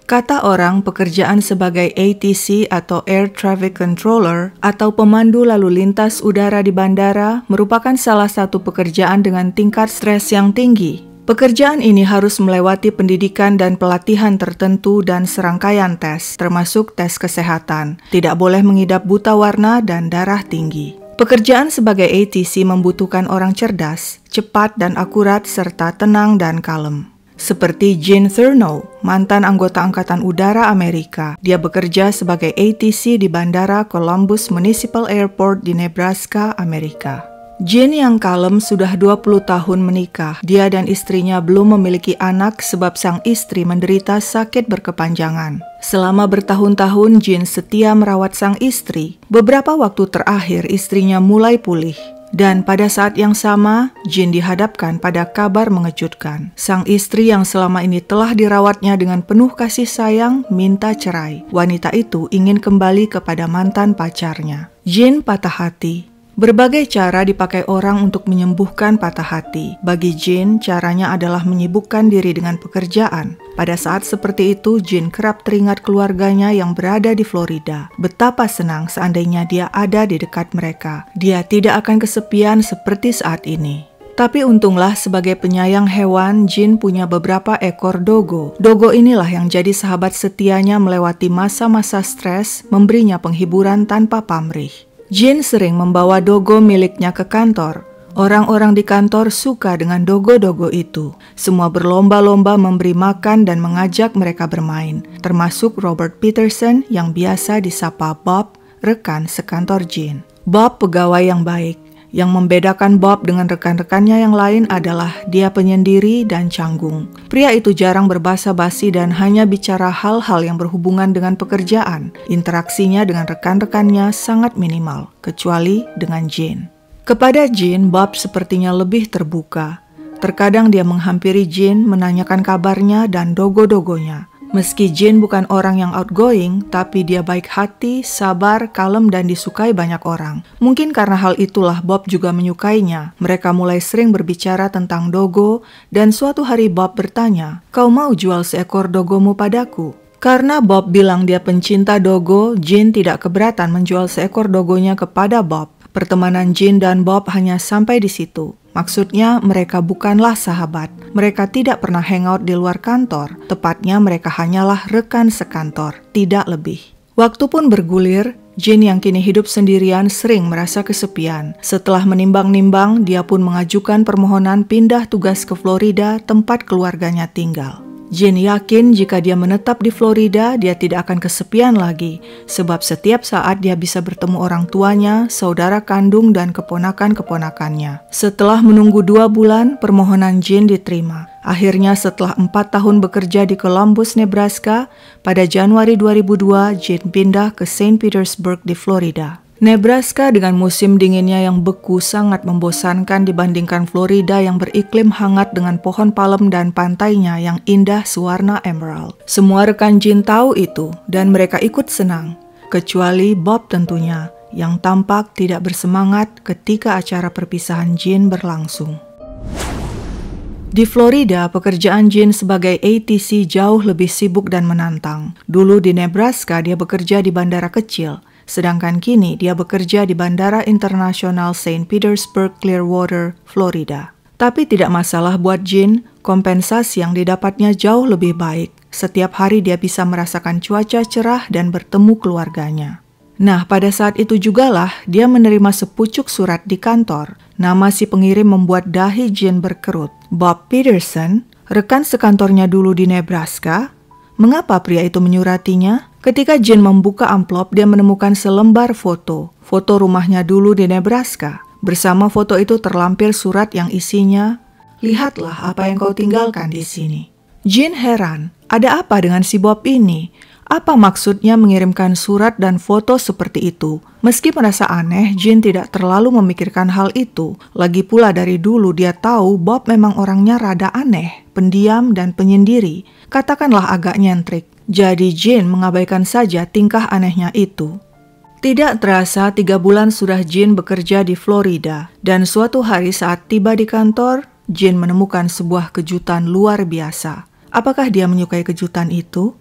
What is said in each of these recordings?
Kata orang, pekerjaan sebagai ATC atau Air Traffic Controller atau pemandu lalu lintas udara di bandara merupakan salah satu pekerjaan dengan tingkat stres yang tinggi. Pekerjaan ini harus melewati pendidikan dan pelatihan tertentu dan serangkaian tes, termasuk tes kesehatan. Tidak boleh mengidap buta warna dan darah tinggi. Pekerjaan sebagai ATC membutuhkan orang cerdas, cepat dan akurat, serta tenang dan kalem. Seperti Gene Cerno, mantan anggota Angkatan Udara Amerika. Dia bekerja sebagai ATC di Bandara Columbus Municipal Airport di Nebraska, Amerika. Gene yang kalem sudah 20 tahun menikah. Dia dan istrinya belum memiliki anak sebab sang istri menderita sakit berkepanjangan. Selama bertahun-tahun Gene setia merawat sang istri. Beberapa waktu terakhir istrinya mulai pulih. Dan pada saat yang sama, Gene dihadapkan pada kabar mengejutkan. Sang istri yang selama ini telah dirawatnya dengan penuh kasih sayang minta cerai. Wanita itu ingin kembali kepada mantan pacarnya. Gene patah hati. Berbagai cara dipakai orang untuk menyembuhkan patah hati. Bagi Gene, caranya adalah menyibukkan diri dengan pekerjaan. Pada saat seperti itu, Gene kerap teringat keluarganya yang berada di Florida. Betapa senang seandainya dia ada di dekat mereka. Dia tidak akan kesepian seperti saat ini. Tapi untunglah sebagai penyayang hewan, Gene punya beberapa ekor dogo. Dogo inilah yang jadi sahabat setianya melewati masa-masa stres, memberinya penghiburan tanpa pamrih. Gene sering membawa dogo miliknya ke kantor. Orang-orang di kantor suka dengan dogo-dogo itu. Semua berlomba-lomba memberi makan dan mengajak mereka bermain, termasuk Robert Peterson yang biasa disapa Bob, rekan sekantor Gene. Bob pegawai yang baik. Yang membedakan Bob dengan rekan-rekannya yang lain adalah dia penyendiri dan canggung. Pria itu jarang berbasa-basi dan hanya bicara hal-hal yang berhubungan dengan pekerjaan. Interaksinya dengan rekan-rekannya sangat minimal, kecuali dengan Gene. Kepada Gene, Bob sepertinya lebih terbuka. Terkadang dia menghampiri Gene, menanyakan kabarnya dan dogo-dogonya. Meski Gene bukan orang yang outgoing, tapi dia baik hati, sabar, kalem, dan disukai banyak orang. Mungkin karena hal itulah Bob juga menyukainya. Mereka mulai sering berbicara tentang dogo, dan suatu hari Bob bertanya, "Kau mau jual seekor dogomu padaku?" Karena Bob bilang dia pencinta dogo, Gene tidak keberatan menjual seekor dogonya kepada Bob. Pertemanan Gene dan Bob hanya sampai di situ. Maksudnya mereka bukanlah sahabat. Mereka tidak pernah hangout di luar kantor. Tepatnya mereka hanyalah rekan sekantor, tidak lebih. Waktu pun bergulir, Gene yang kini hidup sendirian sering merasa kesepian. Setelah menimbang-nimbang, dia pun mengajukan permohonan pindah tugas ke Florida, tempat keluarganya tinggal. Gene yakin jika dia menetap di Florida, dia tidak akan kesepian lagi, sebab setiap saat dia bisa bertemu orang tuanya, saudara kandung, dan keponakan-keponakannya. Setelah menunggu 2 bulan, permohonan Gene diterima. Akhirnya setelah 4 tahun bekerja di Columbus, Nebraska, pada Januari 2002, Gene pindah ke St. Petersburg di Florida. Nebraska dengan musim dinginnya yang beku sangat membosankan dibandingkan Florida yang beriklim hangat dengan pohon palem dan pantainya yang indah sewarna emerald. Semua rekan Gene tahu itu dan mereka ikut senang, kecuali Bob tentunya, yang tampak tidak bersemangat ketika acara perpisahan Gene berlangsung. Di Florida, pekerjaan Gene sebagai ATC jauh lebih sibuk dan menantang. Dulu di Nebraska, dia bekerja di bandara kecil. Sedangkan kini dia bekerja di Bandara Internasional St. Petersburg Clearwater, Florida. Tapi tidak masalah buat Gene, kompensasi yang didapatnya jauh lebih baik. Setiap hari dia bisa merasakan cuaca cerah dan bertemu keluarganya. Nah, pada saat itu jugalah dia menerima sepucuk surat di kantor. Nama si pengirim membuat dahi Gene berkerut. Bob Peterson, rekan sekantornya dulu di Nebraska. Mengapa pria itu menyuratinya? Ketika Gene membuka amplop, dia menemukan selembar foto. Foto rumahnya dulu di Nebraska. Bersama foto itu terlampir surat yang isinya, "Lihatlah apa yang kau tinggalkan di sini." Gene heran, ada apa dengan si Bob ini? Apa maksudnya mengirimkan surat dan foto seperti itu? Meski merasa aneh, Gene tidak terlalu memikirkan hal itu. Lagi pula dari dulu dia tahu Bob memang orangnya rada aneh, pendiam dan penyendiri. Katakanlah agak nyentrik. Jadi Gene mengabaikan saja tingkah anehnya itu. Tidak terasa 3 bulan sudah Gene bekerja di Florida. Dan suatu hari saat tiba di kantor, Gene menemukan sebuah kejutan luar biasa. Apakah dia menyukai kejutan itu?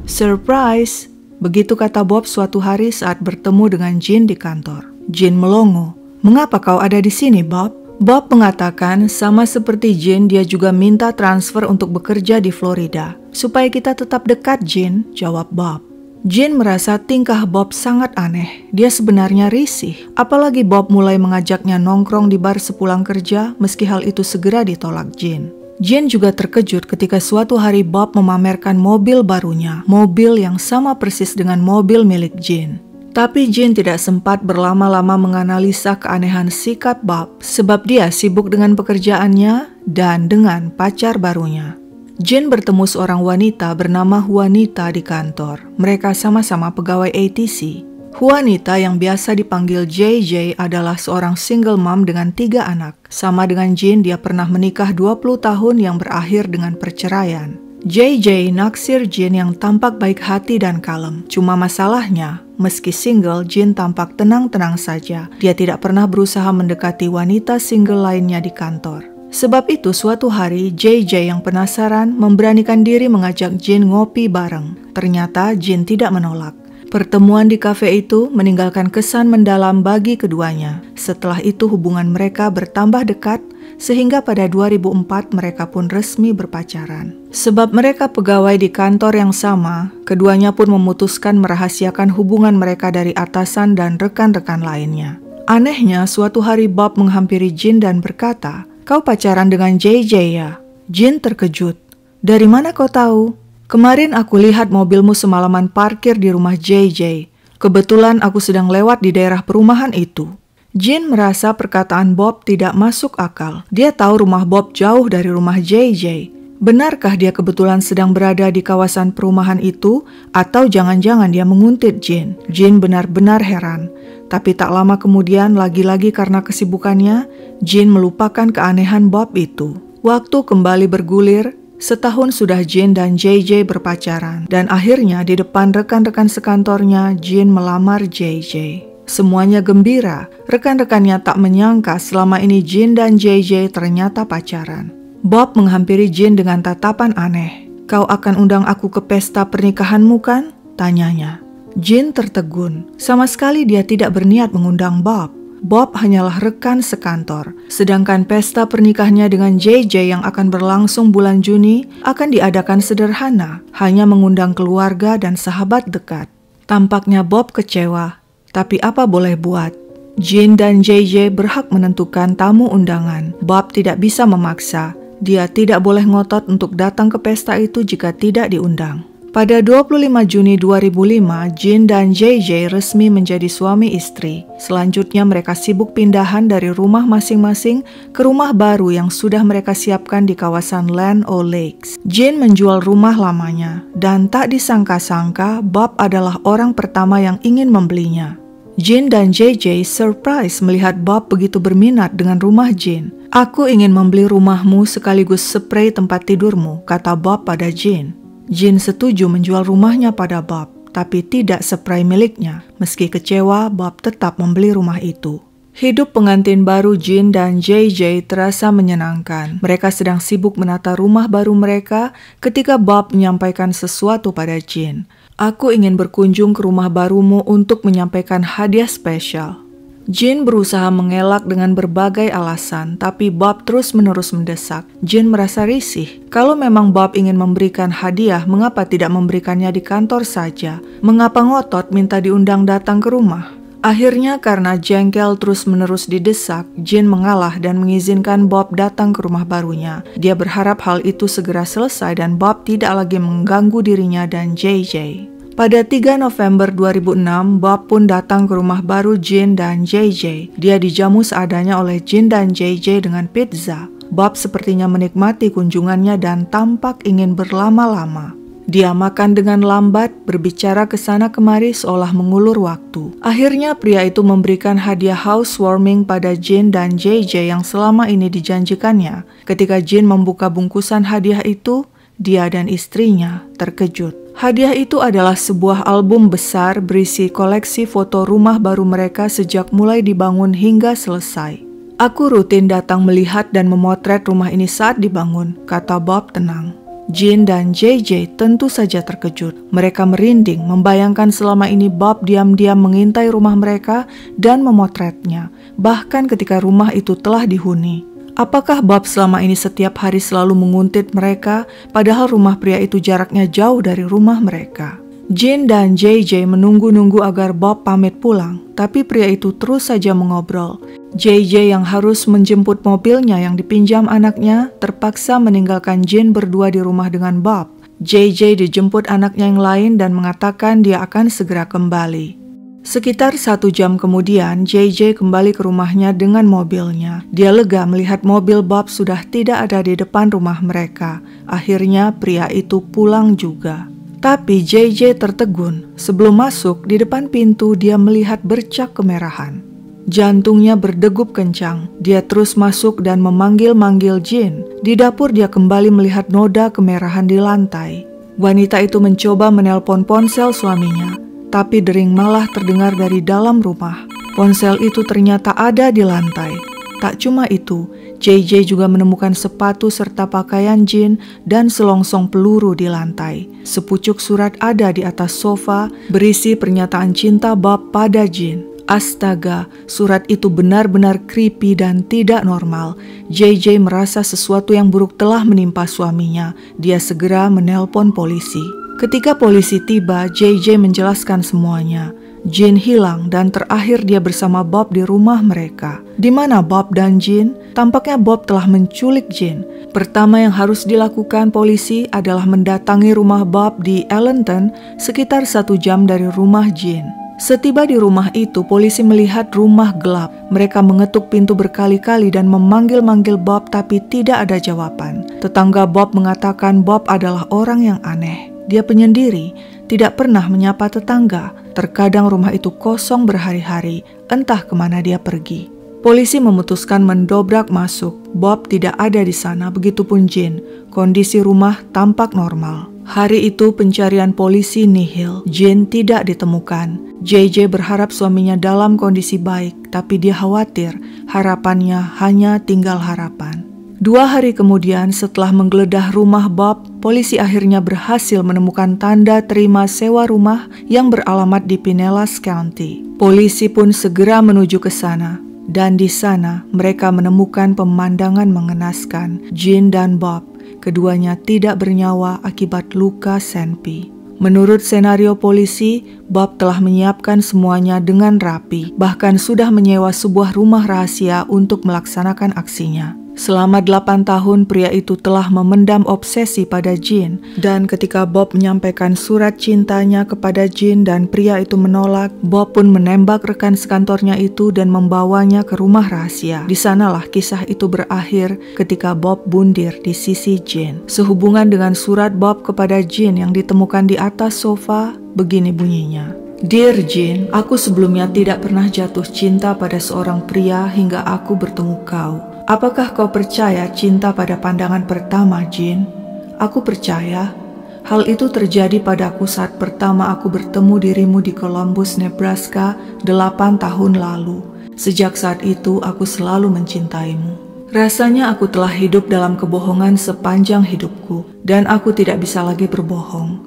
Surprise! Begitu kata Bob suatu hari saat bertemu dengan Jean di kantor. Jean melongo. Mengapa kau ada di sini, Bob? Bob mengatakan sama seperti Jean, dia juga minta transfer untuk bekerja di Florida. Supaya kita tetap dekat, Jean, jawab Bob. Jean merasa tingkah Bob sangat aneh. Dia sebenarnya risih. Apalagi Bob mulai mengajaknya nongkrong di bar sepulang kerja, meski hal itu segera ditolak Jean. Jean juga terkejut ketika suatu hari Bob memamerkan mobil barunya, mobil yang sama persis dengan mobil milik Jean. Tapi Jean tidak sempat berlama-lama menganalisa keanehan sikap Bob, sebab dia sibuk dengan pekerjaannya dan dengan pacar barunya. Jean bertemu seorang wanita bernama Juanita di kantor. Mereka sama-sama pegawai ATC. Juanita yang biasa dipanggil JJ adalah seorang single mom dengan 3 anak. Sama dengan Jean, dia pernah menikah 20 tahun yang berakhir dengan perceraian. JJ naksir Jean yang tampak baik hati dan kalem. Cuma masalahnya, meski single, Jean tampak tenang-tenang saja. Dia tidak pernah berusaha mendekati wanita single lainnya di kantor. Sebab itu suatu hari JJ yang penasaran memberanikan diri mengajak Jean ngopi bareng. Ternyata Jean tidak menolak. Pertemuan di kafe itu meninggalkan kesan mendalam bagi keduanya. Setelah itu hubungan mereka bertambah dekat sehingga pada 2004 mereka pun resmi berpacaran. Sebab mereka pegawai di kantor yang sama, keduanya pun memutuskan merahasiakan hubungan mereka dari atasan dan rekan-rekan lainnya. Anehnya suatu hari Bob menghampiri Jean dan berkata, "Kau pacaran dengan JJ ya?" Jean terkejut. "Dari mana kau tahu?" "Kemarin aku lihat mobilmu semalaman parkir di rumah JJ. Kebetulan aku sedang lewat di daerah perumahan itu." Jean merasa perkataan Bob tidak masuk akal. Dia tahu rumah Bob jauh dari rumah JJ. Benarkah dia kebetulan sedang berada di kawasan perumahan itu? Atau jangan-jangan dia menguntit Jean? Jean benar-benar heran. Tapi tak lama kemudian, lagi-lagi karena kesibukannya, Jean melupakan keanehan Bob itu. Waktu kembali bergulir. Setahun sudah Jean dan JJ berpacaran, dan akhirnya di depan rekan-rekan sekantornya, Jean melamar JJ. Semuanya gembira, rekan-rekannya tak menyangka selama ini Jean dan JJ ternyata pacaran. Bob menghampiri Jean dengan tatapan aneh. "Kau akan undang aku ke pesta pernikahanmu kan?" tanyanya. Jean tertegun, sama sekali dia tidak berniat mengundang Bob. Bob hanyalah rekan sekantor, sedangkan pesta pernikahannya dengan JJ yang akan berlangsung bulan Juni akan diadakan sederhana, hanya mengundang keluarga dan sahabat dekat. Tampaknya Bob kecewa, tapi apa boleh buat? Jean dan JJ berhak menentukan tamu undangan. Bob tidak bisa memaksa, dia tidak boleh ngotot untuk datang ke pesta itu jika tidak diundang. Pada 25 Juni 2005, Jean dan JJ resmi menjadi suami istri. Selanjutnya mereka sibuk pindahan dari rumah masing-masing ke rumah baru yang sudah mereka siapkan di kawasan Land O'Lakes. Jean menjual rumah lamanya, dan tak disangka-sangka Bob adalah orang pertama yang ingin membelinya. Jean dan JJ surprise melihat Bob begitu berminat dengan rumah Jean. "Aku ingin membeli rumahmu sekaligus spray tempat tidurmu," kata Bob pada Jean. Jean setuju menjual rumahnya pada Bob, tapi tidak spray miliknya. Meski kecewa, Bob tetap membeli rumah itu. Hidup pengantin baru Jean dan JJ terasa menyenangkan. Mereka sedang sibuk menata rumah baru mereka ketika Bob menyampaikan sesuatu pada Jean. "Aku ingin berkunjung ke rumah barumu untuk menyampaikan hadiah spesial." Jean berusaha mengelak dengan berbagai alasan, tapi Bob terus-menerus mendesak. Jean merasa risih. Kalau memang Bob ingin memberikan hadiah, mengapa tidak memberikannya di kantor saja? Mengapa ngotot minta diundang datang ke rumah? Akhirnya karena jengkel terus-menerus didesak, Jean mengalah dan mengizinkan Bob datang ke rumah barunya. Dia berharap hal itu segera selesai dan Bob tidak lagi mengganggu dirinya dan JJ. Pada 3 November 2006, Bob pun datang ke rumah baru Jean dan JJ. Dia dijamu seadanya oleh Jean dan JJ dengan pizza. Bob sepertinya menikmati kunjungannya dan tampak ingin berlama-lama. Dia makan dengan lambat, berbicara ke sana kemari seolah mengulur waktu. Akhirnya pria itu memberikan hadiah housewarming pada Jean dan JJ yang selama ini dijanjikannya. Ketika Jean membuka bungkusan hadiah itu, dia dan istrinya terkejut. Hadiah itu adalah sebuah album besar berisi koleksi foto rumah baru mereka sejak mulai dibangun hingga selesai. "Aku rutin datang melihat dan memotret rumah ini saat dibangun," kata Bob tenang. Jean dan JJ tentu saja terkejut. Mereka merinding membayangkan selama ini Bob diam-diam mengintai rumah mereka dan memotretnya, bahkan ketika rumah itu telah dihuni. Apakah Bob selama ini setiap hari selalu menguntit mereka, padahal rumah pria itu jaraknya jauh dari rumah mereka? Jean dan JJ menunggu-nunggu agar Bob pamit pulang, tapi pria itu terus saja mengobrol. JJ yang harus menjemput mobilnya yang dipinjam anaknya terpaksa meninggalkan Jean berdua di rumah dengan Bob. JJ dijemput anaknya yang lain dan mengatakan dia akan segera kembali. Sekitar 1 jam kemudian, JJ kembali ke rumahnya dengan mobilnya. Dia lega melihat mobil Bob sudah tidak ada di depan rumah mereka. Akhirnya pria itu pulang juga. Tapi JJ tertegun. Sebelum masuk, di depan pintu dia melihat bercak kemerahan. Jantungnya berdegup kencang. Dia terus masuk dan memanggil-manggil Jean. Di dapur dia kembali melihat noda kemerahan di lantai. Wanita itu mencoba menelpon ponsel suaminya, tapi dering malah terdengar dari dalam rumah. Ponsel itu ternyata ada di lantai. Tak cuma itu, JJ juga menemukan sepatu serta pakaian Jean dan selongsong peluru di lantai. Sepucuk surat ada di atas sofa berisi pernyataan cinta Bob pada Jean. Astaga, surat itu benar-benar creepy dan tidak normal. JJ merasa sesuatu yang buruk telah menimpa suaminya. Dia segera menelpon polisi. Ketika polisi tiba, JJ menjelaskan semuanya. Jean hilang dan terakhir dia bersama Bob di rumah mereka. Di mana Bob dan Jean? Tampaknya Bob telah menculik Jean. Pertama yang harus dilakukan polisi adalah mendatangi rumah Bob di Allenton, sekitar 1 jam dari rumah Jean. Setiba di rumah itu, polisi melihat rumah gelap. Mereka mengetuk pintu berkali-kali dan memanggil-manggil Bob, tapi tidak ada jawaban. Tetangga Bob mengatakan Bob adalah orang yang aneh. Dia penyendiri, tidak pernah menyapa tetangga. Terkadang rumah itu kosong berhari-hari, entah kemana dia pergi. Polisi memutuskan mendobrak masuk. Bob tidak ada di sana, begitupun Jean. Kondisi rumah tampak normal. Hari itu pencarian polisi nihil. Jean tidak ditemukan. JJ berharap suaminya dalam kondisi baik, tapi dia khawatir harapannya hanya tinggal harapan. 2 hari kemudian setelah menggeledah rumah Bob, polisi akhirnya berhasil menemukan tanda terima sewa rumah yang beralamat di Pinellas County. Polisi pun segera menuju ke sana. Dan di sana mereka menemukan pemandangan mengenaskan. Jean dan Bob, keduanya tidak bernyawa akibat luka senpi. Menurut senario polisi, Bob telah menyiapkan semuanya dengan rapi, bahkan sudah menyewa sebuah rumah rahasia untuk melaksanakan aksinya. Selama 8 tahun pria itu telah memendam obsesi pada Jean, dan ketika Bob menyampaikan surat cintanya kepada Jean dan pria itu menolak, Bob pun menembak rekan sekantornya itu dan membawanya ke rumah rahasia. Di sanalah kisah itu berakhir ketika Bob bundir di sisi Jean. Sehubungan dengan surat Bob kepada Jean yang ditemukan di atas sofa, begini bunyinya. Dear Jean, aku sebelumnya tidak pernah jatuh cinta pada seorang pria hingga aku bertemu kau. Apakah kau percaya cinta pada pandangan pertama, Jean? Aku percaya. Hal itu terjadi padaku saat pertama aku bertemu dirimu di Columbus, Nebraska 8 tahun lalu. Sejak saat itu aku selalu mencintaimu. Rasanya aku telah hidup dalam kebohongan sepanjang hidupku, dan aku tidak bisa lagi berbohong.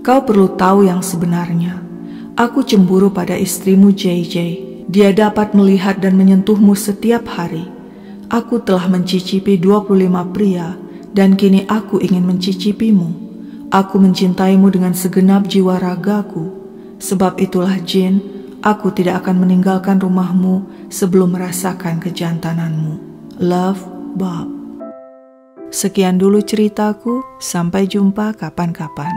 Kau perlu tahu yang sebenarnya. Aku cemburu pada istrimu JJ. Dia dapat melihat dan menyentuhmu setiap hari. Aku telah mencicipi 25 pria, dan kini aku ingin mencicipimu. Aku mencintaimu dengan segenap jiwa ragaku. Sebab itulah Jean, aku tidak akan meninggalkan rumahmu sebelum merasakan kejantananmu. Love, Bob. Sekian dulu ceritaku, sampai jumpa kapan-kapan.